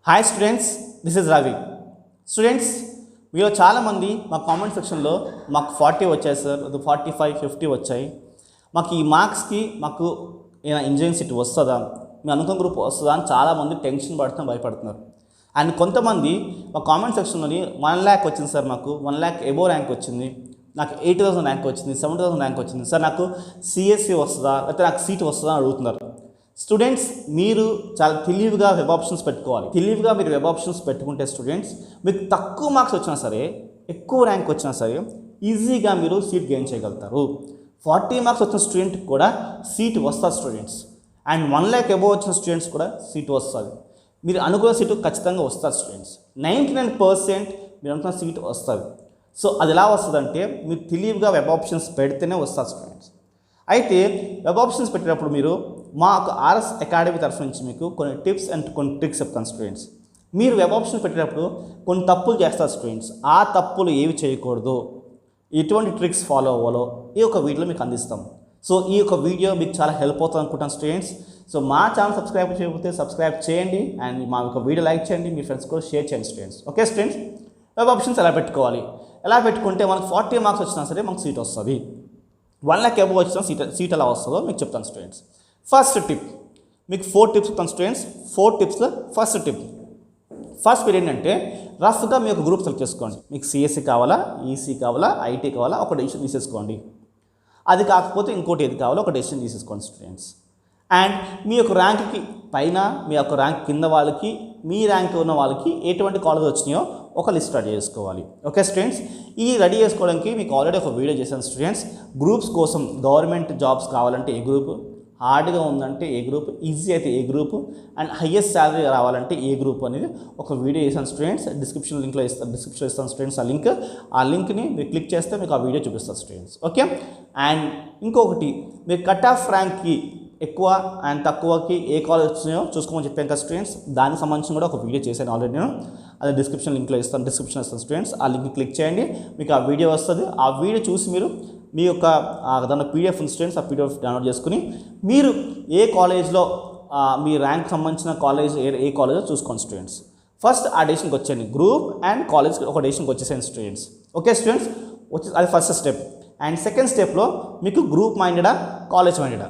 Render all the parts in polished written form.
Hi students, this is Ravi. Students, మీలో చాలామంది మా కామెంట్ సెక్షన్లో మాకు 40 వచ్చాయి సార్, 45, 50 వచ్చాయి, మాకు ఈ మార్క్స్కి మాకు ఏమైనా ఇంజనీరింగ్ సీట్ వస్తుందా, మీ అనుకున్న గ్రూప్ వస్తుందా అని చాలామంది టెన్షన్ పడుతూ భయపడుతున్నారు. అండ్ కొంతమంది మా కామెంట్ సెక్షన్లోని 1 lakh వచ్చింది సార్, మాకు 1 lakh ఎబో ర్యాంక్ వచ్చింది, నాకు 80,000 ర్యాంక్ వచ్చింది, 70,000 ర్యాంక్ వచ్చింది సార్, నాకు సిఎస్సి వస్తుందా లేకపోతే నాకు సీట్ వస్తుందా అని అడుగుతున్నారు. స్టూడెంట్స్, మీరు చాలా తెలివిగా వెబ్ ఆప్షన్స్ పెట్టుకోవాలి. తెలివిగా మీరు వెబ్ ఆప్షన్స్ పెట్టుకుంటే స్టూడెంట్స్, మీకు తక్కువ మార్క్స్ వచ్చినా సరే, ఎక్కువ ర్యాంక్ వచ్చినా సరే ఈజీగా మీరు సీట్ గెయిన్ చేయగలుగుతారు. 40 మార్క్స్ వచ్చిన స్టూడెంట్కి కూడా సీట్ వస్తుంది స్టూడెంట్స్. అండ్ 1 lakh అబోవ్ వచ్చిన స్టూడెంట్స్ కూడా సీట్ వస్తుంది. మీరు అనుకున్న సీటు ఖచ్చితంగా వస్తుంది స్టూడెంట్స్. 99% మీరు అనుకున్న సీట్ వస్తుంది. సో అది ఎలా వస్తుందంటే, మీరు తెలివిగా వెబ్ ఆప్షన్స్ పెడితేనే వస్తుంది స్టూడెంట్స్. అయితే వెబ్ ఆప్షన్స్ పెట్టినప్పుడు మీరు మాకు ఆర్ఎస్ అకాడమీ తరఫు నుంచి మీకు కొన్ని టిప్స్ అండ్ కొన్ని ట్రిక్స్ చెప్తాను స్టూడెంట్స్. మీరు వెబ్ ఆప్షన్స్ పెట్టినప్పుడు కొన్ని తప్పులు చేస్తారు స్టూడెంట్స్. ఆ తప్పులు ఏవి చేయకూడదు, ఎటువంటి ట్రిక్స్ ఫాలో అవ్వాలో ఈ యొక్క వీడియోలో మీకు అందిస్తాం. సో ఈ యొక్క వీడియో మీకు చాలా హెల్ప్ అవుతుంది అనుకుంటాను స్టూడెంట్స్. సో మా ఛానల్ సబ్స్క్రైబ్ చేయకపోతే సబ్స్క్రైబ్ చేయండి అండ్ మా యొక్క వీడియో లైక్ చేయండి, మీ ఫ్రెండ్స్ కూడా షేర్ చేయండి students. Okay students, web options ఎలా పెట్టుకోవాలి, ఎలా పెట్టుకుంటే మనకు 40 మార్క్స్ వచ్చినా సరే మనకు సీట్ వస్తుంది, 1 lakh అబోవ్ వచ్చిన సీట్ ఎలా వస్తుందో మీకు చెప్తాను స్టూడెంట్స్. ఫస్ట్ టిప్, మీకు 4 టిప్స్ చెప్తాను స్టూడెంట్స్. 4 టిప్స్లో ఫస్ట్ టిప్, ఫస్ట్ మీరు ఏంటంటే రఫ్గా మీ యొక్క గ్రూప్ సెలెక్ట్ చేసుకోండి. మీకు సిఎస్సి కావాలా, ఈసీ కావాలా, ఐటీ కావాలా, ఒక డెసిషన్ తీసేసుకోండి. అది కాకపోతే ఇంకోటి ఏది కావాలో ఒక డెసిషన్ తీసేసుకోండి స్టూడెంట్స్. అండ్ మీ యొక్క ర్యాంక్కి పైన, మీ యొక్క ర్యాంక్ కింద వాళ్ళకి, మీ ర్యాంక్ ఉన్న వాళ్ళకి ఎటువంటి కాలేజ్ వచ్చినాయో ఒక లిస్ట్ రెడీ చేసుకోవాలి. ఓకే స్టూడెంట్స్, ఈ రెడీ చేసుకోవడానికి మీకు ఆల్రెడీ ఒక వీడియో చేశాను స్టూడెంట్స్. గ్రూప్స్ కోసం గవర్నమెంట్ జాబ్స్ కావాలంటే ఏ గ్రూప్, హార్డ్గా ఉందంటే ఏ గ్రూప్, ఈజీ అయితే ఏ గ్రూప్, అండ్ హయ్యెస్ట్ శాలరీ రావాలంటే ఏ గ్రూప్ అనేది ఒక వీడియో చేశాను స్టూడెంట్స్. డిస్క్రిప్షన్లో ఇస్తాను స్టూడెంట్స్ ఆ లింక్ని మీరు క్లిక్ చేస్తే మీకు ఆ వీడియో చూపిస్తాను స్టూడెంట్స్. ఓకే, అండ్ ఇంకొకటి, మీరు కట్ ఆఫ్ ర్యాంక్కి ఎక్కువ అండ్ తక్కువకి ఏ కాలేజ్ వచ్చినాయో చూసుకోమని చెప్పాను కదా స్టూడెంట్స్. దానికి సంబంధించి కూడా ఒక వీడియో చేశాను ఆల్రెడీ నేను, అదే డిస్క్రిప్షన్ ఇస్తాను స్టూడెంట్స్. ఆ లింక్ క్లిక్ చేయండి, మీకు ఆ వీడియో వస్తుంది. ఆ వీడియో చూసి మీరు మీ యొక్క దాని పీడిఎఫ్ ఉంది స్టూడెంట్స్, ఆ పీడిఎఫ్ డౌన్లోడ్ చేసుకుని మీరు ఏ కాలేజ్లో మీ ర్యాంక్ సంబంధించిన కాలేజ్ ఏ కాలేజో చూసుకోండి స్టూడెంట్స్. ఫస్ట్ ఆ డెసిషన్కి వచ్చేయండి, గ్రూప్ అండ్ కాలేజ్ ఒక డెసిషన్కి వచ్చేసాను స్టూడెంట్స్. ఓకే స్టూడెంట్స్, అది ఫస్ట్ స్టెప్. అండ్ సెకండ్ స్టెప్లో మీకు గ్రూప్ మైండెడా, కాలేజ్ మైండెడా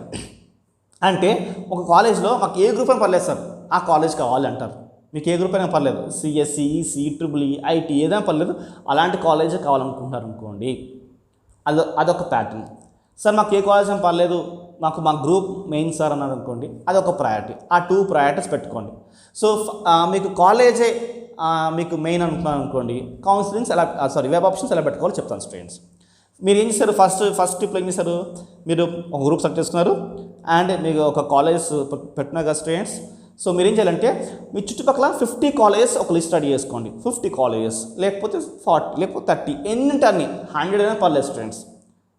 అంటే, ఒక కాలేజ్లో మాకు ఏ గ్రూప్ అయినా పర్లేదు సార్, ఆ కాలేజ్ కావాలి అంటారు. మీకు ఏ గ్రూప్ అయినా పర్లేదు, CSC, EC, triple E, IT ఏదైనా పర్లేదు, అలాంటి కాలేజే కావాలనుకుంటున్నారు అనుకోండి, అదొక ప్యాటర్న్. సార్ మాకు ఏ కాలేజ్ అయినా పర్లేదు, మా గ్రూప్ మెయిన్ సార్ అన్నారు అనుకోండి, అదొక ప్రయారిటీ. ఆ 2 ప్రయారిటీస్ పెట్టుకోండి. సో మీకు కాలేజే మీకు మెయిన్ అనుకున్నారు అనుకోండి, కౌన్సిలింగ్స్ వెబ్ ఆప్షన్స్ ఎలా పెట్టుకోవాలో చెప్తాను స్టూడెంట్స్. మీరు ఏం చేస్తారు, ఫస్ట్ టిప్లో ఏం చేస్తారు, మీరు ఒక గ్రూప్ సెలెక్ట్ చేసుకున్నారు అండ్ మీకు ఒక కాలేజ్ పెట్టినా కదా స్టూడెంట్స్. సో మీరు ఏం చేయాలంటే, మీ చుట్టుపక్కల 50 కాలేజెస్ ఒక లిస్ట్ రెడీ చేసుకోండి. 50 కాలేజెస్ లేకపోతే 40 లేకపోతే 30, ఎన్ని 100 అయినా పర్లేదు స్టూడెంట్స్.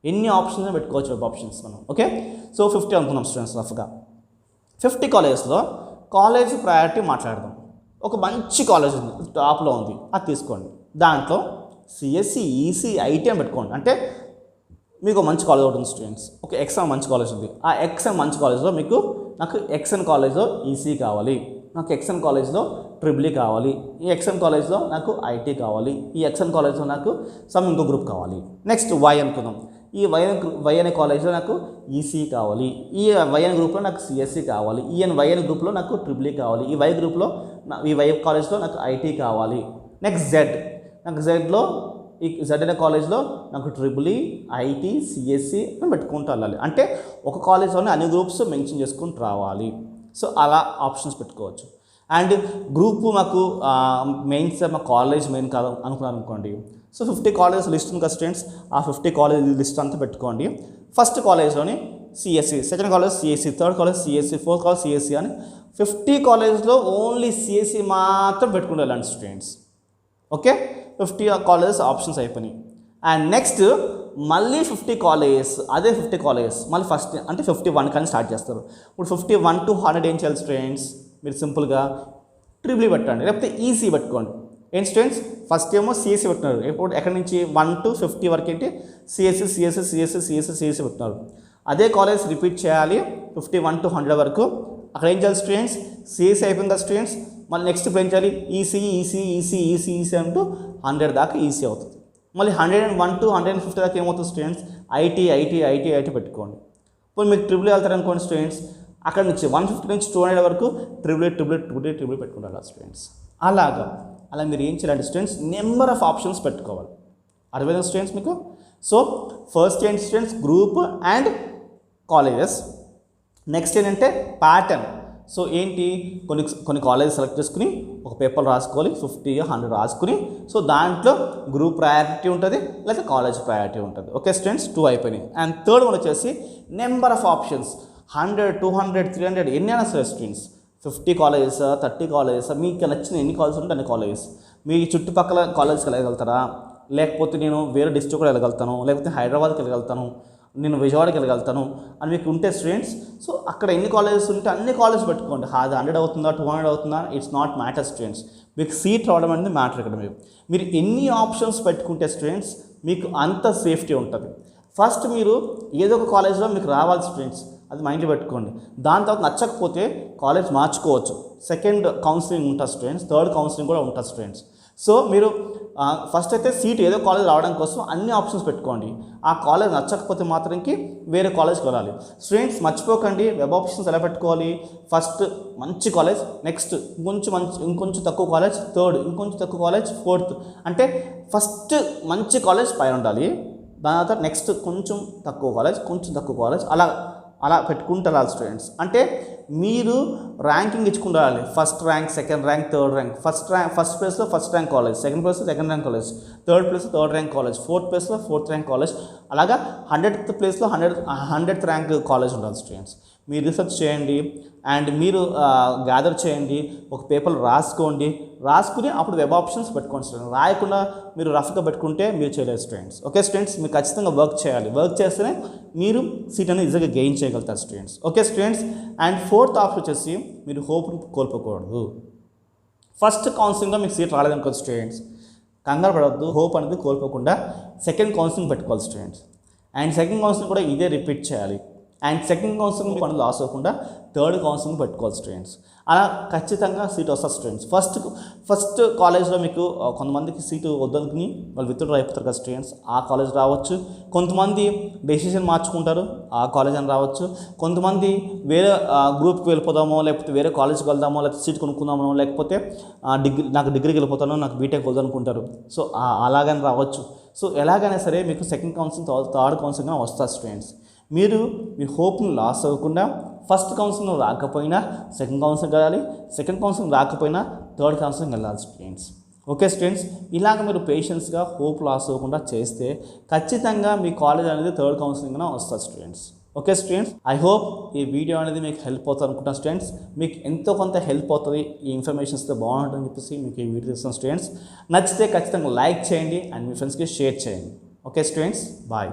ఎన్ని ఆప్షన్స్ పెట్టుకోవచ్చు వెబ్ ఆప్షన్స్ మనం. ఓకే, సో 50 అనుకున్నాం స్టూడెంట్స్ రఫ్గా. 50 కాలేజెస్లో కాలేజ్ ప్రయారిటీ మాట్లాడదాం. ఒక మంచి కాలేజ్ ఉంది, టాప్లో ఉంది, అది తీసుకోండి. దాంట్లో సిఎస్సి, ఈసీ, ఐటీ అని పెట్టుకోండి. అంటే మీకు మంచి కాలేజ్ ఒకటి ఉంది స్టూడెంట్స్, ఒక ఎక్స్ఎన్ మంచి కాలేజ్ ఉంది. ఆ ఎక్స్ఎన్ మంచి కాలేజ్లో నాకు ఎక్స్ఎన్ కాలేజ్లో ఈసీ కావాలి, నాకు ఎక్స్ఎన్ కాలేజ్లో ట్రిపుల్ ఈ కావాలి, ఈ ఎక్స్ఎన్ కాలేజ్లో నాకు ఐటీ కావాలి, ఈ ఎక్స్ఎన్ కాలేజ్లో నాకు ఇంకో గ్రూప్ కావాలి. నెక్స్ట్ వై అనుకుందాం. ఈ వై అనే కాలేజ్లో నాకు ఈసీ కావాలి, ఈ వై అనే గ్రూప్లో నాకు సిఎస్సి కావాలి, వై అనే గ్రూప్లో నాకు ట్రిపుల్ ఈ కావాలి, ఈ వై కాలేజ్లో నాకు ఐటీ కావాలి. నెక్స్ట్ జెడ్, నాకు ఈ జెడ్ అనే కాలేజ్లో నాకు ట్రిపుల్ ఈ, ఐటీ, సిఎస్సి అని పెట్టుకుంటూ వెళ్ళాలి. అంటే ఒక కాలేజ్లోనే అన్ని గ్రూప్స్ మెన్షన్ చేసుకుంటూ రావాలి. సో అలా ఆప్షన్స్ పెట్టుకోవచ్చు. అండ్ గ్రూపు మాకు మెయిన్ సార్, మా కాలేజ్ మెయిన్ కాదు అనుకున్నాను అనుకోండి. సో 50 కాలేజెస్ లిస్ట్ ఉంది కదా స్టూడెంట్స్, ఆ 50 కాలేజ్ లిస్ట్ అంతా పెట్టుకోండి. ఫస్ట్ కాలేజ్లోని CSE, second college CSE, third college CSE, fourth college CSE అని 50 కాలేజ్లో ఓన్లీ సిఎస్సి మాత్రం పెట్టుకుంటూ వెళ్ళండి స్టూడెంట్స్. ఓకే, 50 కాలేజెస్ ఆప్షన్స్ అయిపోయినాయి. అండ్ నెక్స్ట్ మళ్ళీ 50 కాలేజెస్, అదే 50 కాలేజెస్ మళ్ళీ ఫస్ట్ అంటే 51 కానీ స్టార్ట్ చేస్తారు. ఇప్పుడు 51 to 100 ఏం చేయాలి స్టూడెంట్స్, మీరు సింపుల్గా ట్రిపుల్ ఈ పెట్టండి, లేకపోతే ఈసీ పెట్టుకోండి. ఏంటి స్టూడెంట్స్, ఫస్ట్ ఏమో సిఎస్సి పెట్టినారు, ఇప్పుడు ఎక్కడి నుంచి 1 to 50 వరకు ఏంటి సిఎస్సి పెట్టినారు. అదే కాలేజ్ రిపీట్ చేయాలి 51 to 100 వరకు. అక్కడ ఏం చేయాలి స్టూడెంట్స్, సిఎస్సి అయిపోయిందా స్టూడెంట్స్, మళ్ళీ నెక్స్ట్ ఇప్పుడు ఏం చేయాలి, ఈసీ అంటూ 100 దాకా ఈసీ అవుతుంది. మళ్ళీ 101 to 150 దాకా ఏమవుతుంది స్టూడెంట్స్, ఐటీ పెట్టుకోండి. ఇప్పుడు మీకు ట్రిపుల్ వెళ్తారు అనుకోండి స్టూడెంట్స్, అక్కడ నుంచి 150 నుంచి 200 వరకు ట్రిపుల్ పెట్టుకుంటారు స్టూడెంట్స్. అలా మీరు ఏం చేయాలంటే స్టూడెంట్స్ నెంబర్ ఆఫ్ ఆప్షన్స్ పెట్టుకోవాలి. అర్థమైందా స్టూడెంట్స్ మీకు? సో ఫస్ట్ ఏంటి students, group and colleges. Next ఏంటంటే ప్యాటర్న్. సో ఏంటి, కొన్ని కాలేజెస్ సెలెక్ట్ చేసుకుని ఒక పేపర్ రాసుకోవాలి, 50 100 రాసుకుని, సో దాంట్లో గ్రూప్ ప్రయారిటీ ఉంటుంది లేదా కాలేజ్ ప్రయారిటీ ఉంటుంది. ఓకే స్టూడెంట్స్, 2 అయిపోయినాయి. అండ్ థర్డ్ వన్ వచ్చేసి నెంబర్ ఆఫ్ ఆప్షన్స్, 100 200 300 ఎన్ని అయినా సరే స్టూడెంట్స్, 50 కాలేజెస్ 30 కాలేజెస్, మీకు నచ్చిన ఎన్ని కాలేజెస్ ఉంటే అన్ని కాలేజెస్. మీ చుట్టుపక్కల కాలేజ్కి వెళ్ళగలుగుతారా, లేకపోతే నేను వేరే డిస్ట్రిక్ట్ కూడా వెళ్ళగలుగుతాను, లేకపోతే హైదరాబాద్కి వెళ్ళగలుగుతాను, నేను విజయవాడకి వెళ్ళగలుగుతాను అని మీకు ఉంటే స్టూడెంట్స్, సో అక్కడ ఎన్ని కాలేజెస్ ఉంటే అన్ని కాలేజెస్ పెట్టుకోండి. అది 100 అవుతుందా 200 అవుతుందా, ఇట్స్ నాట్ మ్యాటర్ స్టూడెంట్స్. మీకు సీట్ రావడం అనేది మ్యాటర్ ఇక్కడ. మీరు ఎన్ని ఆప్షన్స్ పెట్టుకుంటే స్టూడెంట్స్ మీకు అంత సేఫ్టీ ఉంటుంది. ఫస్ట్ మీరు ఏదో ఒక కాలేజ్లో మీకు రావాలి స్టూడెంట్స్, అది మైండ్లో పెట్టుకోండి. దాని తర్వాత నచ్చకపోతే కాలేజ్ మార్చుకోవచ్చు. సెకండ్ కౌన్సిలింగ్ ఉంటుంది స్టూడెంట్స్, థర్డ్ కౌన్సిలింగ్ కూడా ఉంటుంది స్టూడెంట్స్. సో మీరు ఫస్ట్ అయితే సీట్ ఏదో కాలేజ్ రావడం కోసం అన్ని ఆప్షన్స్ పెట్టుకోండి. ఆ కాలేజ్ నచ్చకపోతే మాత్రంకి వేరే కాలేజ్కి వెళ్ళాలి. స్టూడెంట్స్ మర్చిపోకండి, వెబ్ ఆప్షన్స్ ఎలా పెట్టుకోవాలి, ఫస్ట్ మంచి కాలేజ్, నెక్స్ట్ ఇంకొంచెం తక్కువ కాలేజ్, థర్డ్ ఇంకొంచెం తక్కువ కాలేజ్, ఫోర్త్. అంటే ఫస్ట్ మంచి కాలేజ్ పైన ఉండాలి, దాని తర్వాత నెక్స్ట్ కొంచెం తక్కువ కాలేజ్, అలా పెట్టుకుంటారు స్టూడెంట్స్. అంటే మీరు ర్యాంకింగ్ ఇచ్చుకుంటారు, first rank, second rank, third rank. First ప్లేస్లో ఫస్ట్ ర్యాంక్ కాలేజ్, సెకండ్ ప్లేస్లో సెకండ్ ర్యాంక్ కాలేజ్, థర్డ్ ప్లేస్లో థర్డ్ ర్యాంక్ కాలేజ్, ఫోర్త్ ప్లేస్లో ఫోర్త్ ర్యాంక్ కాలేజ్, అలాగా 100th ప్లేస్లో 100th ర్యాంక్ కాలేజ్ ఉండాలి స్టూడెంట్స్. మీరు రీసెర్చ్ చేయండి అండ్ మీరు గ్యాదర్ చేయండి, ఒక పేపర్ రాసుకుని అప్పుడు వెబ్ ఆప్షన్స్ పెట్టుకోండి స్టూడెంట్స్. రాయకుండా మీరు రఫ్గా పెట్టుకుంటే మీరు చేయలేదు స్టూడెంట్స్. ఓకే స్టూడెంట్స్, మీరు ఖచ్చితంగా వర్క్ చేయాలి. వర్క్ చేస్తేనే మీరు సీట్ అనేది ఈజీగా గెయిన్ చేయగలుగుతారు students. Okay students, and fourth option వచ్చేసి మీరు హోప్ని కోల్పోకూడదు. ఫస్ట్ కౌన్సిలింగ్లో మీకు సీట్ రాలేదనుకో స్టూడెంట్స్, కంగారు పడవద్దు, హోప్ అనేది కోల్పోకుండా సెకండ్ కౌన్సిలింగ్ పెట్టుకోవాలి స్టూడెంట్స్. అండ్ సెకండ్ కౌన్సిలింగ్ కూడా ఇదే రిపీట్ చేయాలి. అండ్ సెకండ్ కౌన్సిలింగ్ పనులు లాస్ అవ్వకుండా థర్డ్ కౌన్సిలింగ్ పెట్టుకోవాలి స్టూడెంట్స్. అలా ఖచ్చితంగా సీట్ వస్తుంది స్టూడెంట్స్. ఫస్ట్ కాలేజ్లో మీకు కొంతమందికి సీటు వద్దనుకుని వాళ్ళు విత్డ్రా అయిపోతారు కదా స్టూడెంట్స్, ఆ కాలేజ్ రావచ్చు. కొంతమంది డెసిషన్ మార్చుకుంటారు, ఆ కాలేజ్ అని రావచ్చు. కొంతమంది వేరే గ్రూప్కి వెళ్ళిపోదామో, లేకపోతే వేరే కాలేజ్కి వెళ్దామో, లేకపోతే సీట్ కొనుక్కుందామో, లేకపోతే నాకు డిగ్రీకి వెళ్ళిపోతానో, నాకు బీటెక్ వద్దనుకుంటారు. సో అలాగని రావచ్చు. సో ఎలాగైనా సరే మీకు సెకండ్ కౌన్సిలింగ్ థర్డ్ కౌన్సిలింగ్ వస్తారు స్టూడెంట్స్. మీరు మీ హోప్ని లాస్ అవ్వకుండా ఫస్ట్ కౌన్సిలింగ్ రాకపోయినా సెకండ్ కౌన్సిలింగ్ వెళ్ళాలి, సెకండ్ కౌన్సిలింగ్ రాకపోయినా థర్డ్ కౌన్సిలింగ్ వెళ్ళాలి స్టూడెంట్స్. ఓకే స్టూడెంట్స్, ఇలాగ మీరు పేషెన్స్గా హోప్ లాస్ అవ్వకుండా చేస్తే ఖచ్చితంగా మీ కాలేజ్ అనేది థర్డ్ కౌన్సిలింగ్గా వస్తుంది students. Okay students, I hope ఈ వీడియో అనేది మీకు హెల్ప్ అవుతుంది అనుకుంటున్నాను స్టూడెంట్స్. మీకు ఎంతో కొంత హెల్ప్ అవుతుంది, ఈ ఇన్ఫర్మేషన్స్తో బాగుంటుందని చెప్పేసి మీకు ఈ వీడియో ఇస్తాను స్టూడెంట్స్. నచ్చితే ఖచ్చితంగా లైక్ చేయండి అండ్ మీ ఫ్రెండ్స్కి షేర్ చేయండి. Okay students, bye.